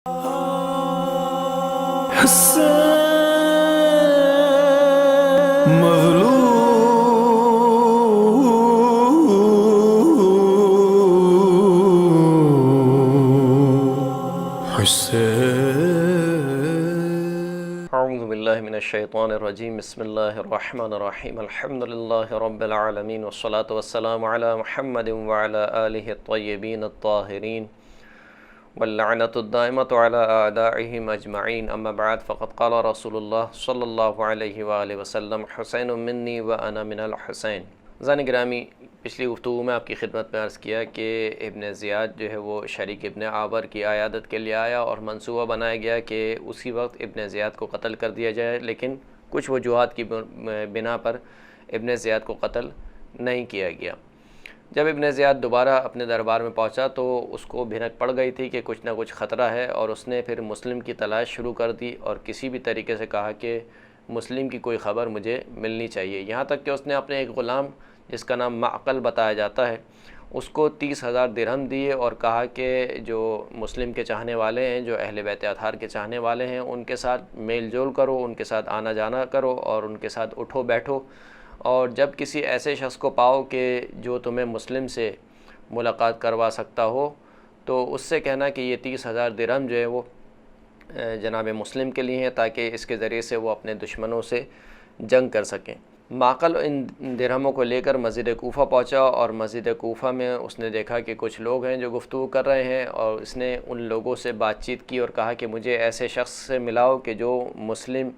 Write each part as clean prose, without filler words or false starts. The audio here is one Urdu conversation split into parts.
اعوذ باللہ من الشیطان الرجیم بسم اللہ الرحمن الرحیم الحمد للہ رب العالمین والصلاة والسلام علی محمد وعلی آلہ الطیبین الطاہرین واللعنۃ الدائمۃ علی اعدائہم اجمعین اما بعد فقد قال رسول اللہ صلی اللہ علیہ وآلہ وسلم حسین منی وانا من الحسین۔ عزیزان گرامی، پچھلی گفتگو میں آپ کی خدمت میں عرض کیا کہ ابن زیاد جو ہے وہ شریک ابن عابر کی عیادت کے لیے آیا اور منصوبہ بنایا گیا کہ اسی وقت ابن زیاد کو قتل کر دیا جائے، لیکن کچھ وجوہات کی بنا پر ابن زیاد کو قتل نہیں کیا گیا۔ جب ابن زیاد دوبارہ اپنے دربار میں پہنچا تو اس کو بھنک پڑ گئی تھی کہ کچھ نہ کچھ خطرہ ہے، اور اس نے پھر مسلم کی تلاش شروع کر دی اور کسی بھی طریقے سے کہا کہ مسلم کی کوئی خبر مجھے ملنی چاہیے، یہاں تک کہ اس نے اپنے ایک غلام جس کا نام معقل بتایا جاتا ہے اس کو 30,000 درہم دیے اور کہا کہ جو مسلم کے چاہنے والے ہیں، جو اہل بیت اطہار کے چاہنے والے ہیں، ان کے ساتھ میل جول کرو، ان کے ساتھ آنا جانا کرو اور ان کے ساتھ اٹھو بیٹھو، اور جب کسی ایسے شخص کو پاؤ کہ جو تمہیں مسلم سے ملاقات کروا سکتا ہو تو اس سے کہنا کہ یہ 30,000 درہم جو ہے وہ جناب مسلم کے لیے ہیں، تاکہ اس کے ذریعے سے وہ اپنے دشمنوں سے جنگ کر سکیں۔ معقل ان درہموں کو لے کر مسجد کوفہ پہنچا اور مسجد کوفہ میں اس نے دیکھا کہ کچھ لوگ ہیں جو گفتگو کر رہے ہیں، اور اس نے ان لوگوں سے بات چیت کی اور کہا کہ مجھے ایسے شخص سے ملاؤ کہ جو مسلم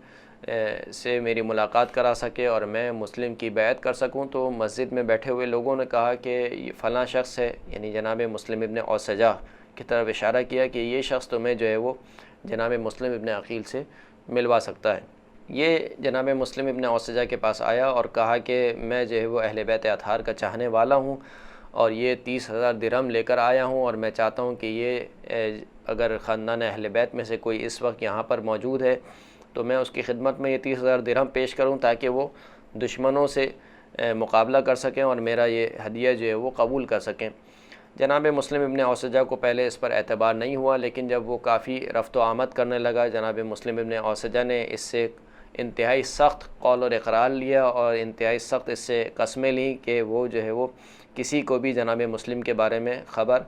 سے میری ملاقات کرا سکے اور میں مسلم کی بیعت کر سکوں۔ تو مسجد میں بیٹھے ہوئے لوگوں نے کہا کہ یہ فلاں شخص ہے، یعنی جناب مسلم ابن اوسجہ کی طرف اشارہ کیا کہ یہ شخص تمہیں جو ہے وہ جناب مسلم ابن عقیل سے ملوا سکتا ہے۔ یہ جناب مسلم ابن اوسجہ کے پاس آیا اور کہا کہ میں جو ہے وہ اہل بیت اطہار کا چاہنے والا ہوں اور یہ 30,000 درہم لے کر آیا ہوں، اور میں چاہتا ہوں کہ یہ اگر خاندان اہل بیت میں سے کوئی اس وقت یہاں پر موجود ہے تو میں اس کی خدمت میں یہ 30,000 درہم پیش کروں تاکہ وہ دشمنوں سے مقابلہ کر سکیں اور میرا یہ ہدیہ جو ہے وہ قبول کر سکیں۔ جناب مسلم ابن اوسجہ کو پہلے اس پر اعتبار نہیں ہوا، لیکن جب وہ کافی رفت و آمد کرنے لگا، جناب مسلم ابن اوسجہ نے اس سے انتہائی سخت قول اور اقرار لیا اور انتہائی سخت اس سے قسمیں لیں کہ وہ جو ہے وہ کسی کو بھی جناب مسلم کے بارے میں خبر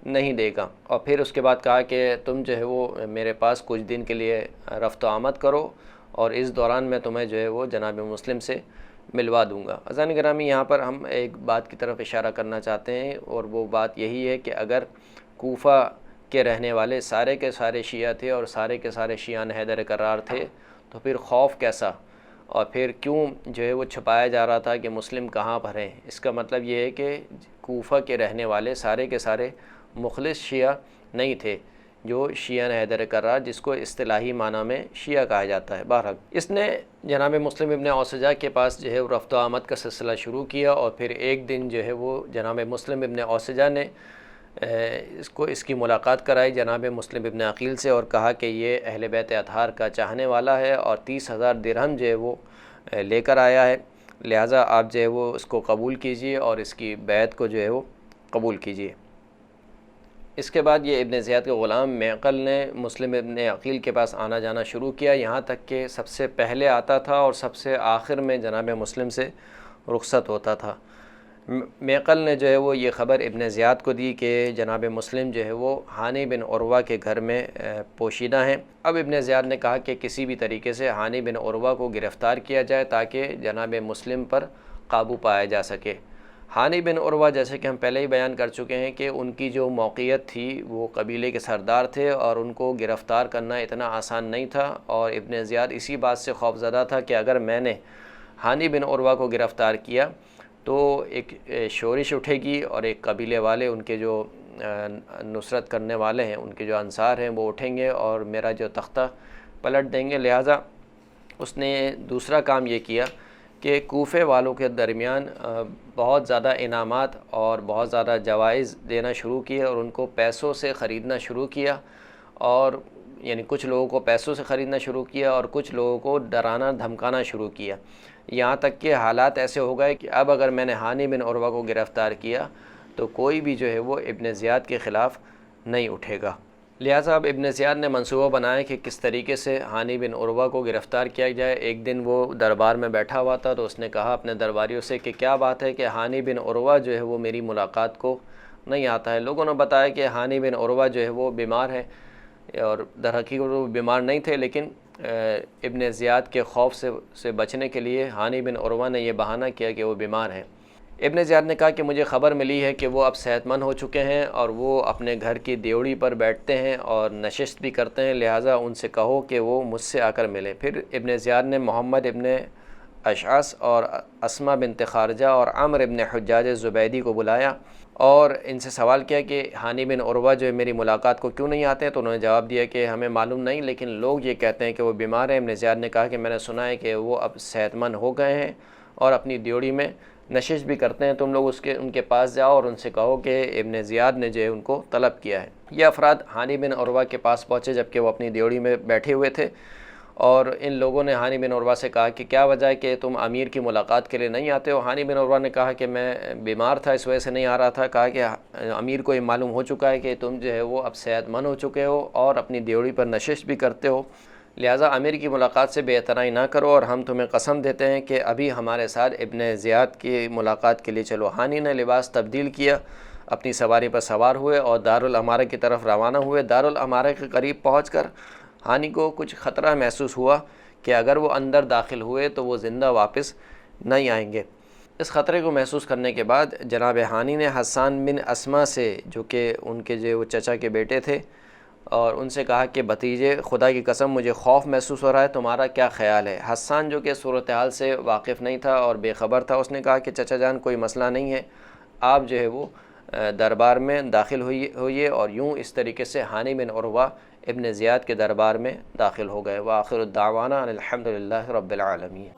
نہیں دے گا، اور پھر اس کے بعد کہا کہ تم جو ہے وہ میرے پاس کچھ دن کے لیے رفت و آمد کرو اور اس دوران میں تمہیں جو ہے وہ جناب مسلم سے ملوا دوں گا۔ عزیزان گرامی، یہاں پر ہم ایک بات کی طرف اشارہ کرنا چاہتے ہیں، اور وہ بات یہی ہے کہ اگر کوفہ کے رہنے والے سارے کے سارے شیعہ تھے اور سارے کے سارے شیعان حیدر کرار تھے تو پھر خوف کیسا، اور پھر کیوں جو ہے وہ چھپایا جا رہا تھا کہ مسلم کہاں پر ہیں؟ اس کا مطلب یہ ہے کہ کوفہ کے رہنے والے سارے کے سارے مخلص شیعہ نہیں تھے، جو شیعہ حیدر کرار جس کو اصطلاحی معنی میں شیعہ کہا جاتا ہے۔ بہرحال اس نے جناب مسلم ابن اوسجہ کے پاس جو ہے وہ رفت و آمد کا سلسلہ شروع کیا، اور پھر ایک دن جو ہے وہ جناب مسلم ابن اوسجہ نے اس کی ملاقات کرائی جناب مسلم ابن عقیل سے اور کہا کہ یہ اہل بیت اطہار کا چاہنے والا ہے اور 30,000 درہم جو ہے وہ لے کر آیا ہے، لہٰذا آپ جو ہے وہ اس کو قبول کیجئے اور اس کی بیعت کو جو ہے وہ قبول کیجئے۔ اس کے بعد یہ ابن زیاد کے غلام معقل نے مسلم ابن عقیل کے پاس آنا جانا شروع کیا، یہاں تک کہ سب سے پہلے آتا تھا اور سب سے آخر میں جناب مسلم سے رخصت ہوتا تھا۔ معقل نے جو ہے وہ یہ خبر ابن زیاد کو دی کہ جناب مسلم جو ہے وہ ہانی بن عروہ کے گھر میں پوشیدہ ہیں۔ اب ابن زیاد نے کہا کہ کسی بھی طریقے سے ہانی بن عروہ کو گرفتار کیا جائے تاکہ جناب مسلم پر قابو پایا جا سکے۔ ہانی بن عروہ جیسے کہ ہم پہلے ہی بیان کر چکے ہیں کہ ان کی جو موقعیت تھی وہ قبیلے کے سردار تھے اور ان کو گرفتار کرنا اتنا آسان نہیں تھا، اور ابن زیاد اسی بات سے خوفزدہ تھا کہ اگر میں نے ہانی بن عروہ کو گرفتار کیا تو ایک شورش اٹھے گی اور ایک قبیلے والے ان کے جو نصرت کرنے والے ہیں، ان کے جو انصار ہیں، وہ اٹھیں گے اور میرا جو تختہ پلٹ دیں گے۔ لہٰذا اس نے دوسرا کام یہ کیا کہ کوفے والوں کے درمیان بہت زیادہ انعامات اور بہت زیادہ جوائز دینا شروع کیے اور ان کو پیسوں سے خریدنا شروع کیا، اور یعنی کچھ لوگوں کو پیسوں سے خریدنا شروع کیا اور کچھ لوگوں کو ڈرانا دھمکانا شروع کیا، یہاں تک کہ حالات ایسے ہو گئے کہ اب اگر میں نے ہانی بن عروہ کو گرفتار کیا تو کوئی بھی جو ہے وہ ابن زیاد کے خلاف نہیں اٹھے گا۔ لہٰذا اب ابن زیاد نے منصوبہ بنایا کہ کس طریقے سے ہانی بن عروہ کو گرفتار کیا جائے۔ ایک دن وہ دربار میں بیٹھا ہوا تھا تو اس نے کہا اپنے درباریوں سے کہ کیا بات ہے کہ ہانی بن عروہ جو ہے وہ میری ملاقات کو نہیں آتا ہے۔ لوگوں نے بتایا کہ ہانی بن عروہ جو ہے وہ بیمار ہے، اور در حقیقت وہ بیمار نہیں تھے، لیکن ابن زیاد کے خوف سے بچنے کے لیے ہانی بن عروہ نے یہ بہانہ کیا کہ وہ بیمار ہے۔ ابن زیاد نے کہا کہ مجھے خبر ملی ہے کہ وہ اب صحت مند ہو چکے ہیں اور وہ اپنے گھر کی دیوڑی پر بیٹھتے ہیں اور نشست بھی کرتے ہیں، لہٰذا ان سے کہو کہ وہ مجھ سے آ کر ملے۔ پھر ابن زیاد نے محمد ابن اشعث اور اسما بنت خارجہ اور عمر ابن حجاج زبیدی کو بلایا اور ان سے سوال کیا کہ ہانی بن عروہ جو ہے میری ملاقات کو کیوں نہیں آتے ہیں؟ تو انہوں نے جواب دیا کہ ہمیں معلوم نہیں، لیکن لوگ یہ کہتے ہیں کہ وہ بیمار ہیں۔ ابن زیاد نے کہا کہ میں نے سنا ہے کہ وہ اب صحت مند ہو گئے ہیں اور اپنی ڈیوڑی میں نشست بھی کرتے ہیں، تم لوگ ان کے پاس جاؤ اور ان سے کہو کہ ابن زیاد نے جو ہے ان کو طلب کیا ہے۔ یہ افراد ہانی بن عروہ کے پاس پہنچے جبکہ وہ اپنی ڈیوڑی میں بیٹھے ہوئے تھے، اور ان لوگوں نے ہانی بن عروہ سے کہا کہ کیا وجہ ہے کہ تم امیر کی ملاقات کے لیے نہیں آتے ہو؟ ہانی بن عروہ نے کہا کہ میں بیمار تھا، اس وجہ سے نہیں آ رہا تھا۔ کہا کہ امیر کو یہ معلوم ہو چکا ہے کہ تم جو ہے وہ اب صحت مند ہو چکے ہو اور اپنی ڈیوڑی پر نشست بھی کرتے ہو، لہٰذا امیر کی ملاقات سے بے اعتنائی نہ کرو، اور ہم تمہیں قسم دیتے ہیں کہ ابھی ہمارے ساتھ ابن زیاد کی ملاقات کے لیے چلو۔ ہانی نے لباس تبدیل کیا، اپنی سواری پر سوار ہوئے اور دارالامارہ کی طرف روانہ ہوئے۔ دارالامارہ کے قریب پہنچ کر ہانی کو کچھ خطرہ محسوس ہوا کہ اگر وہ اندر داخل ہوئے تو وہ زندہ واپس نہیں آئیں گے۔ اس خطرے کو محسوس کرنے کے بعد جناب ہانی نے حسان بن اسما سے، جو کہ ان کے جو چچا کے بیٹے تھے، اور ان سے کہا کہ بھتیجے، خدا کی قسم مجھے خوف محسوس ہو رہا ہے، تمہارا کیا خیال ہے؟ حسان جو کہ صورتحال سے واقف نہیں تھا اور بے خبر تھا، اس نے کہا کہ چچا جان کوئی مسئلہ نہیں ہے، آپ جو ہے وہ دربار میں داخل ہوئیے، اور یوں اس طریقے سے ہانی بن عروہ ابن زیاد کے دربار میں داخل ہو گئے۔ وآخر الدعوانا ان الحمد للہ رب العالمین۔